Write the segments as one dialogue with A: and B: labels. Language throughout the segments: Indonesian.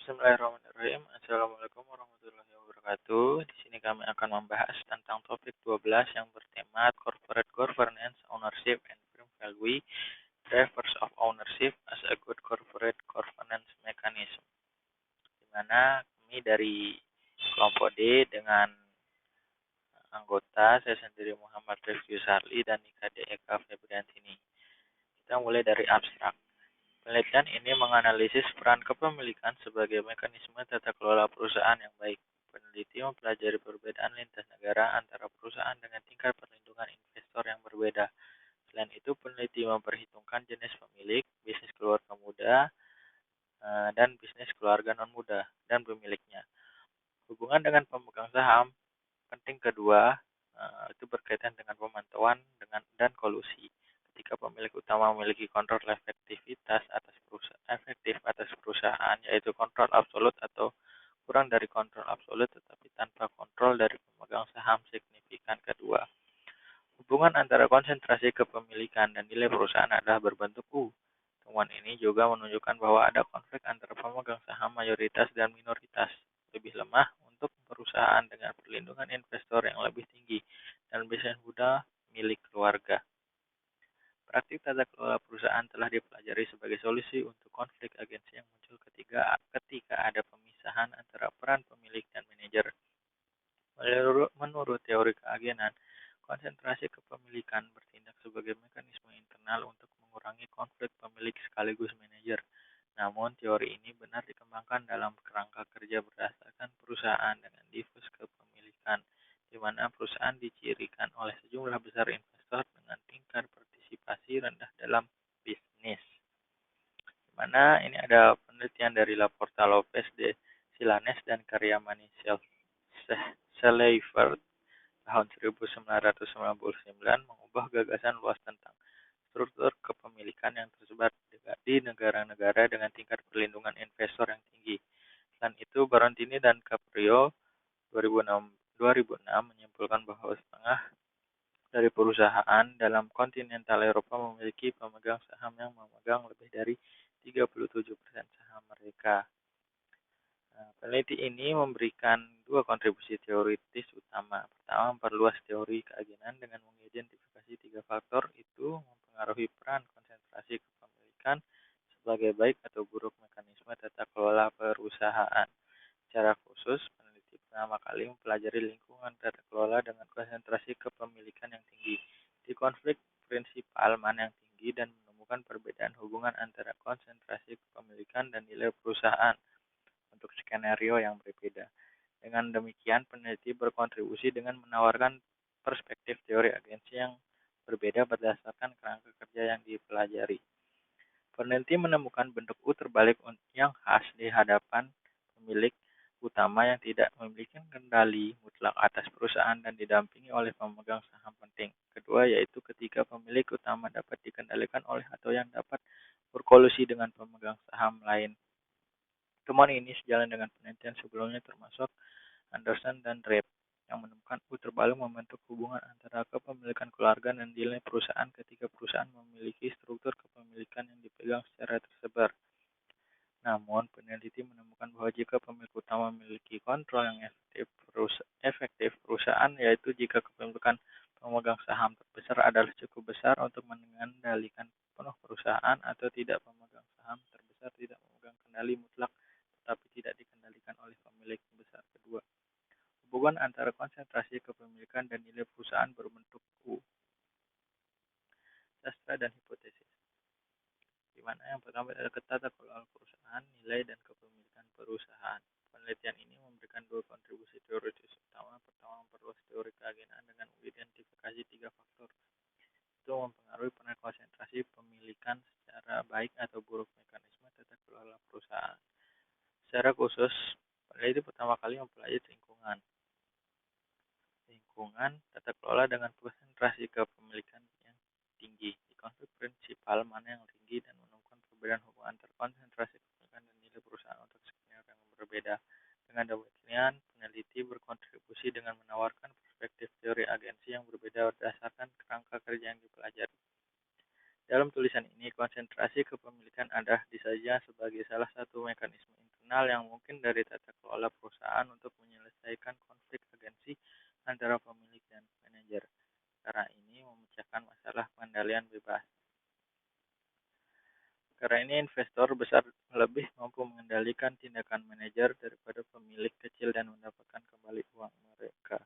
A: Bismillahirrahmanirrahim. Assalamualaikum warahmatullahi wabarakatuh. Di sini kami akan membahas tentang topik 12 yang bertema Corporate Governance, Ownership, and Firm Value, Drivers of Ownership as a Good Corporate Governance Mechanism. Di mana kami dari kelompok D dengan anggota saya sendiri Muhammad Rifki Sarli dan Nika Eka Febriantini. Kita mulai dari abstrak. Penelitian ini menganalisis peran kepemilikan sebagai mekanisme tata kelola perusahaan yang baik. Peneliti mempelajari perbedaan lintas negara antara perusahaan dengan tingkat perlindungan investor yang berbeda. Selain itu, peneliti memperhitungkan jenis pemilik, bisnis keluarga muda, dan bisnis keluarga non-muda, dan pemiliknya. Hubungan dengan pemegang saham penting kedua itu berkaitan dengan pemantauan dan kolusi. Ketika pemilik utama memiliki kontrol efektif atas perusahaan, yaitu kontrol absolut atau kurang dari kontrol absolut tetapi tanpa kontrol dari pemegang saham signifikan kedua. Hubungan antara konsentrasi kepemilikan dan nilai perusahaan adalah berbentuk U. Temuan ini juga menunjukkan bahwa ada konflik antara pemegang saham mayoritas dan minoritas, lebih lemah untuk perusahaan dengan perlindungan investor yang lebih tinggi dan bisnis muda milik keluarga. Praktik tata kelola perusahaan telah dipelajari sebagai solusi untuk konflik agensi yang muncul ketika ada pemisahan antara peran pemilik dan manajer. Menurut teori keagenan, konsentrasi kepemilikan bertindak sebagai mekanisme internal untuk mengurangi konflik pemilik sekaligus manajer. Namun, teori ini benar dikembangkan dalam kerangka kerja berdasarkan perusahaan dengan difus kepemilikan, di mana perusahaan dicirikan oleh sejumlah besar investor dengan tingkat partisipasi rendah dalam bisnis. Di mana ini ada penelitian dari Laporta Lopez de Silanes dan Karyamani Seifert tahun 1999 mengubah gagasan luas tentang struktur kepemilikan yang tersebar di negara-negara dengan tingkat perlindungan investor yang tinggi. Selain itu, Barontini dan Caprio 2006 menyimpulkan bahwa setengah dari perusahaan dalam kontinental Eropa memiliki pemegang saham yang memegang lebih dari 37% saham mereka. Peneliti ini memberikan dua kontribusi teoritis utama. Pertama, memperluas teori keagenan dengan mengidentifikasi tiga faktor itu mempengaruhi peran konsentrasi kepemilikan sebagai baik atau buruk mekanisme tata kelola perusahaan. Secara khusus, peneliti pertama kali mempelajari lingkungan tata kelola dengan konsentrasi kepemilikan yang tinggi. Di konflik prinsipal mana yang tinggi dan menemukan perbedaan hubungan antara konsentrasi kepemilikan dan nilai perusahaan untuk skenario yang berbeda. Dengan demikian, peneliti berkontribusi dengan menawarkan perspektif teori agensi yang berbeda berdasarkan kerangka kerja yang dipelajari. Peneliti menemukan bentuk U terbalik yang khas di hadapan pemilik utama yang tidak memiliki kendali mutlak atas perusahaan dan didampingi oleh pemegang saham penting. Kedua, yaitu ketika pemilik utama dapat dikendalikan oleh atau yang dapat berkolusi dengan pemegang saham lain. Temuan ini sejalan dengan penelitian sebelumnya termasuk Anderson dan Rabe yang menemukan U terbalik membentuk hubungan antara kepemilikan keluarga dan nilai perusahaan ketika perusahaan memiliki struktur kepemilikan yang dipegang secara tersebar. Namun, peneliti menemukan bahwa jika pemilik utama memiliki kontrol yang efektif perusahaan, yaitu jika kepemilikan pemegang saham terbesar adalah cukup besar untuk mengendalikan penuh perusahaan atau tidak, pemegang saham terbesar tidak memegang kendali mutlak tetapi tidak dikendalikan oleh pemilik besar kedua. Hubungan antara konsentrasi kepemilikan dan nilai perusahaan berbentuk U. Sastra dan hipotesis. Di mana yang pertama adalah tata kelola perusahaan, nilai dan kepemilikan perusahaan. Penelitian ini memberikan dua kontribusi teoritis utama. Pertama, memperluas teori keagenan dengan mengidentifikasi tiga faktor. Itu mempengaruhi peran konsentrasi pemilikan secara baik atau buruk mekanisme tata kelola perusahaan. Secara khusus, peneliti pertama kali mempelajari lingkungan tata kelola dengan konsentrasi kepemilikan yang tinggi. Di konflik prinsipal mana yang tinggi dan menemukan perbedaan hubungan antara konsentrasi kepemilikan dan nilai perusahaan untuk skenario yang berbeda. Dengan demikian, peneliti berkontribusi dengan menawarkan perspektif teori agensi yang berbeda berdasarkan kerangka kerja yang dipelajari. Dalam tulisan ini, konsentrasi kepemilikan ada disajikan sebagai salah satu mekanisme internal yang mungkin dari tata kelola perusahaan untuk menyelesaikan konflik agensi antara pemilik dan manajer. Cara ini memecahkan masalah pengendalian bebas. Karena ini investor besar lebih mampu mengendalikan tindakan manajer daripada pemilik kecil dan mendapatkan kembali uang mereka.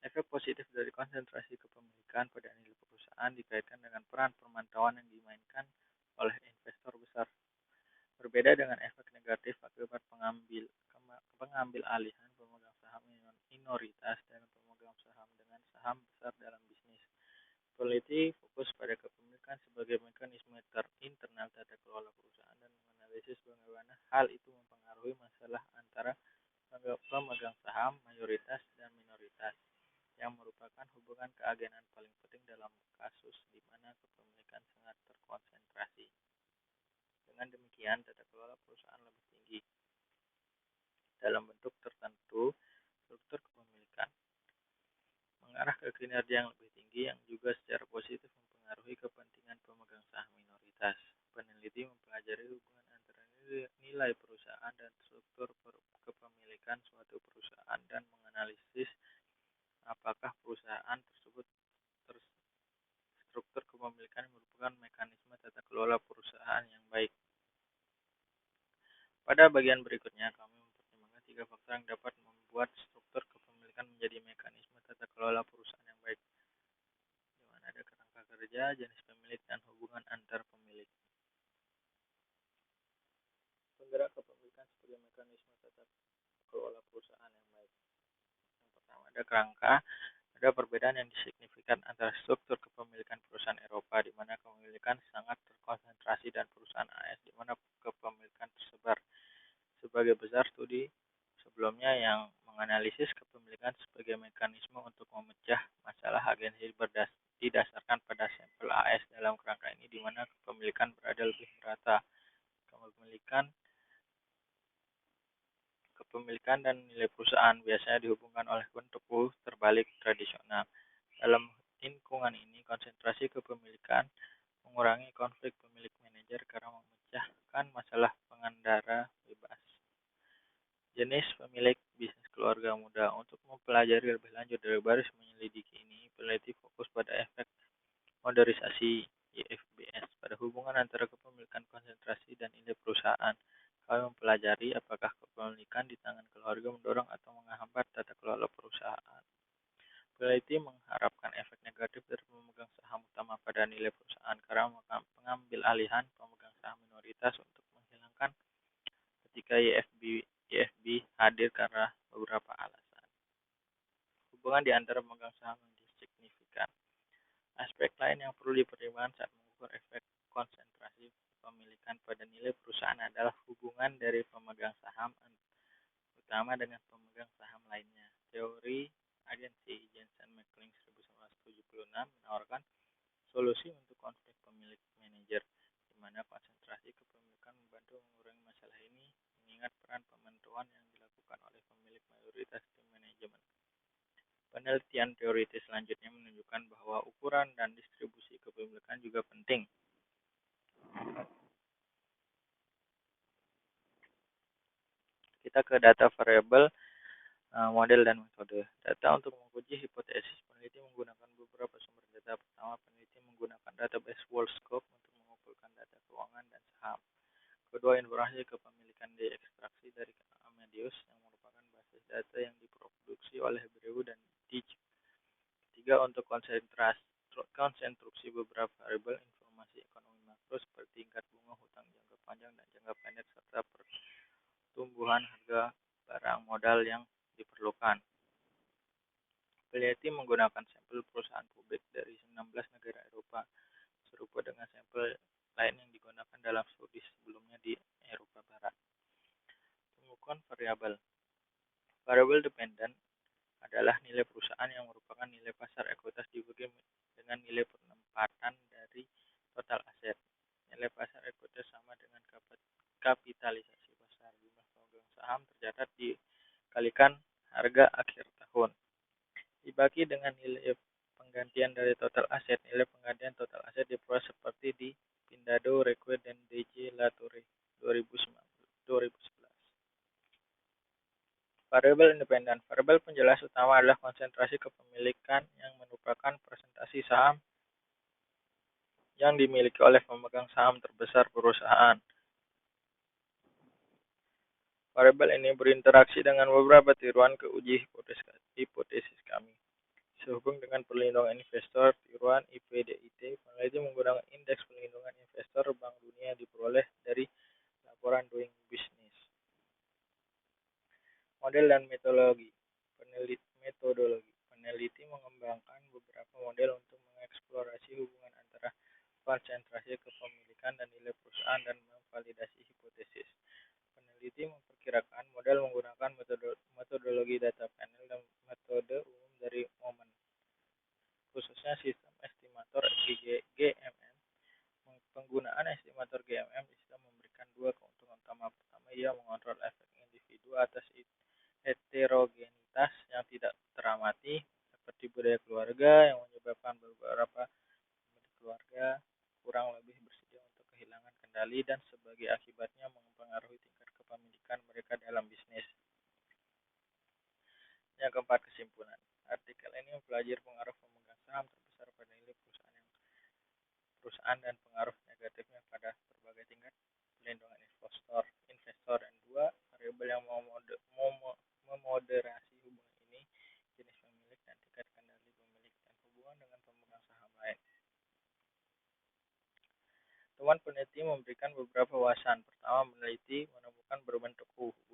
A: Efek positif dari konsentrasi kepemilikan pada nilai perusahaan dikaitkan dengan peran pemantauan yang dimainkan oleh investor besar. Berbeda dengan efek negatif akibat pengambil alihan pemegang saham minoritas dan pemegang saham dengan saham besar dalam bisnis. Peneliti fokus pada kepemilikan sebagai mekanisme internal tata kelola perusahaan dan menganalisis bagaimana hal itu mempengaruhi masalah antara pemegang saham mayoritas dan minoritas, yang merupakan hubungan keagenan paling penting dalam kasus di mana kepemilikan sangat terkonsentrasi. Dengan demikian, tata kelola perusahaan lebih tinggi dalam bentuk tertentu. Struktur kepemilikan mengarah ke kinerja yang lebih tinggi yang juga secara positif mempengaruhi kepentingan pemegang saham minoritas. Peneliti mempelajari hubungan antara nilai perusahaan dan struktur kepemilikan suatu perusahaan dan menganalisis apakah perusahaan tersebut struktur kepemilikan merupakan mekanisme tata kelola perusahaan yang baik. Pada bagian berikutnya, kami mempertimbangkan 3 faktor yang dapat membuat struktur kepemilikan menjadi mekanisme tata kelola perusahaan yang baik, di mana ada kerangka kerja, jenis pemilik, dan hubungan antar pemilik. Penggerak kepemilikan sebagai mekanisme tata kelola perusahaan yang baik. Yang pertama, ada kerangka. Ada perbedaan yang signifikan antara struktur kepemilikan perusahaan Eropa, di mana kepemilikan sangat terkonsentrasi, dan perusahaan AS, di mana kepemilikan tersebar. Sebagai besar studi sebelumnya yang menganalisis kepemilikan sebagai mekanisme untuk memecah masalah agensi didasarkan pada sampel AS dalam kerangka ini, di mana kepemilikan berada lebih merata. Kepemilikan dan nilai perusahaan biasanya dihubungkan oleh bentuk terbalik tradisional. Dalam lingkungan ini, konsentrasi kepemilikan mengurangi konflik pemilik manajer karena memecahkan masalah pengendara bebas. Jenis pemilik bisnis keluarga muda. Untuk mempelajari lebih lanjut dari baris menyelidiki ini, peneliti fokus pada efek modernisasi IFBS pada hubungan antara kepemilikan konsentrasi dan nilai perusahaan. Kami mempelajari apakah kepemilikan di tangan keluarga mendorong atau menghambat tata kelola perusahaan. Peneliti mengharapkan efek negatif dari pemegang saham utama pada nilai perusahaan karena mengambil alihan pemegang saham minoritas untuk menghilangkan ketika IFB hadir karena beberapa alasan. Hubungan di antara pemegang saham yang signifikan. Aspek lain yang perlu dipertimbangkan saat mengukur efek konsentrasi kepemilikan pada nilai perusahaan adalah hubungan dari pemegang saham utama dengan pemegang saham lainnya. Teori agensi Jensen-McLean 1976 menawarkan solusi untuk konflik pemilik manajer, di mana konsentrasi kepemilikan membantu mengurangi masalah ini, mengingat peran pemantauan yang dilakukan oleh pemilik mayoritas di manajemen. Penelitian teoritis selanjutnya menunjukkan bahwa ukuran dan distribusi kepemilikan juga penting. Kita ke data variabel, model, dan metode. Data untuk menguji hipotesis, peneliti menggunakan beberapa sumber data. Pertama, peneliti menggunakan database WorldScope untuk mengumpulkan data keuangan dan saham. Kedua, informasi kepemilikan diekstraksi dari Amadeus, yang merupakan basis data yang diproduksi oleh Breu dan Dijk. Ketiga, untuk konsentrasi beberapa variabel informasi ekonomi makro seperti tingkat bunga, hutang jangka panjang dan jangka pendek, serta pertumbuhan harga barang modal yang diperlukan. Peneliti menggunakan sampel perusahaan publik dari 19 negara Eropa, serupa dengan sampel lain yang digunakan dalam studi sebelumnya di Eropa Barat. Pengukuran variabel. Variabel dependent adalah nilai perusahaan yang merupakan nilai pasar ekuitas dibagi dengan nilai penempatan dari total aset. Nilai pasar ekuitas sama dengan kapitalisasi pasar. Jumlah pemegang saham tercatat dikalikan harga akhir tahun, dibagi dengan nilai penggantian dari total aset. Nilai penggantian total aset diperoleh seperti di Pindado, Reque, dan DJ Latour 2011. Variabel independen. Variabel penjelas utama adalah konsentrasi kepemilikan yang merupakan presentasi saham yang dimiliki oleh pemegang saham terbesar perusahaan. Variabel ini berinteraksi dengan beberapa tiruan keuji hipotesis kami. Sehubung dengan perlindungan investor, tiruan IPDIT, peneliti menggunakan indeks perlindungan investor Bank Dunia diperoleh dari laporan Doing Business. Model dan metodologi. Peneliti mengembangkan beberapa model untuk mengeksplorasi hubungan antara konsentrasi kepemilikan dan nilai perusahaan dan memvalidasi hipotesis. Peneliti memperkirakan model menggunakan metodologi data panel dan metode umum dari Momen, khususnya sistem estimator GMM. Penggunaan estimator GMM bisa memberikan dua keuntungan utama. Pertama, ia mengontrol efek individu atas heterogenitas yang tidak teramati, seperti budaya keluarga yang menyebabkan beberapa pemilik keluarga kurang lebih bersedia untuk kehilangan kendali dan sebagai akibatnya mempengaruhi tingkat kepemilikan mereka dalam bisnis. Yang keempat, kesimpulan. Artikel ini mempelajari pengaruh pemegang saham terbesar pada nilai perusahaan dan pengaruh negatifnya pada berbagai tingkat pelindungan investor. Dan dua, variabel yang memoderasi hubungan ini, jenis pemilik dan tingkat kendali pemilik dan hubungan dengan pemegang saham lain. Temuan peneliti memberikan beberapa wawasan. Pertama, peneliti menemukan berbentuk hubungan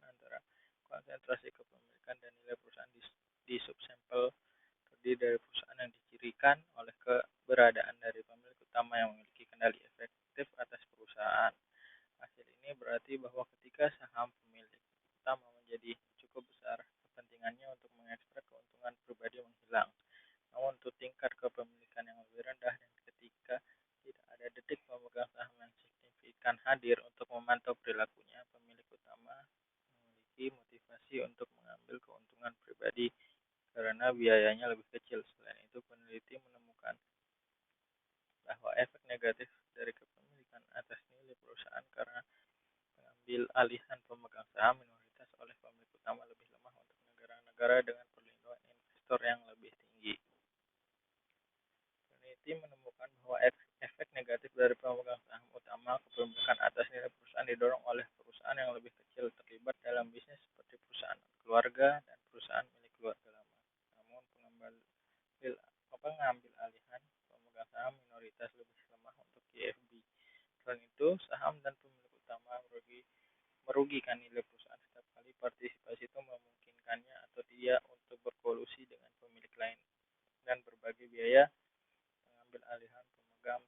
A: antara konsentrasi kepemilikan dan nilai perusahaan di subsampel terdiri dari perusahaan yang dicirikan oleh keberadaan dari pemilik utama yang memiliki kendali efektif atas perusahaan. Hasil ini berarti bahwa ketika saham pemilik utama menjadi cukup besar, kepentingannya untuk mengekstrak keuntungan pribadi menghilang. Namun untuk tingkat kepemilikan yang lebih rendah dan ketika tidak ada detik pemegang saham yang signifikan hadir untuk memantau perilakunya, pemilik utama memiliki motivasi untuk mengambil keuntungan pribadi karena biayanya lebih kecil. Selain itu, peneliti menemukan bahwa efek negatif dari kepemilikan atas nilai perusahaan karena pengambil alihan pemegang saham minoritas oleh pemilik utama lebih lemah untuk negara-negara dengan perlindungan investor yang lebih tinggi. Peneliti menemukan bahwa efek negatif dari pemegang saham utama kepemilikan atas nilai perusahaan didorong oleh perusahaan yang lebih kecil terlibat dalam bisnis seperti perusahaan keluarga dan perusahaan milik keluarga lama. Namun pengambil alihan pemegang saham minoritas lebih lemah untuk KFB. Selain itu, saham dan pemilik utama merugikan nilai perusahaan setiap kali partisipasi itu memungkinkannya atau dia untuk berkolusi dengan pemilik lain dan berbagi biaya mengambil alihan pemegang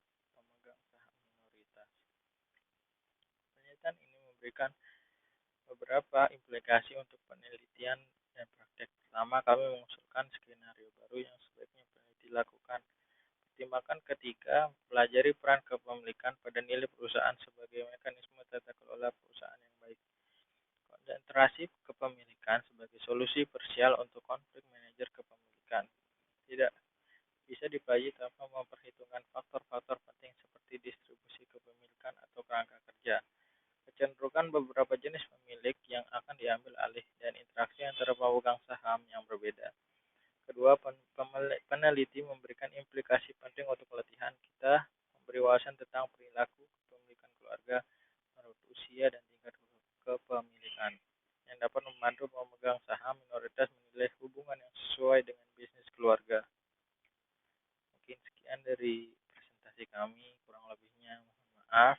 A: saham minoritas. Penelitian ini memberikan beberapa implikasi untuk penelitian dan praktek. Pertama, kami mengusulkan skenario baru yang sebaiknya peneliti lakukan. Pertimbangkan ketika pelajari peran kepemilikan pada nilai perusahaan sebagai mekanisme tata kelola perusahaan yang baik. Konsentrasi kepemilikan sebagai solusi parsial untuk konflik manajer kepemilikan. Tidak bisa dipelajari tanpa memperhitungkan faktor-faktor penting seperti distribusi kepemilikan atau kerangka kerja, kecenderungan beberapa jenis pemilik yang akan diambil alih, dan interaksi antara pemegang saham yang berbeda. Kedua, peneliti memberikan implikasi penting untuk pelatihan. Kita memberi wawasan tentang perilaku kepemilikan keluarga menurut usia dan tingkat kepemilikan yang dapat membantu pemegang saham minoritas menilai hubungan yang sesuai dengan bisnis keluarga. Mungkin sekian dari presentasi kami, kurang lebihnya mohon maaf.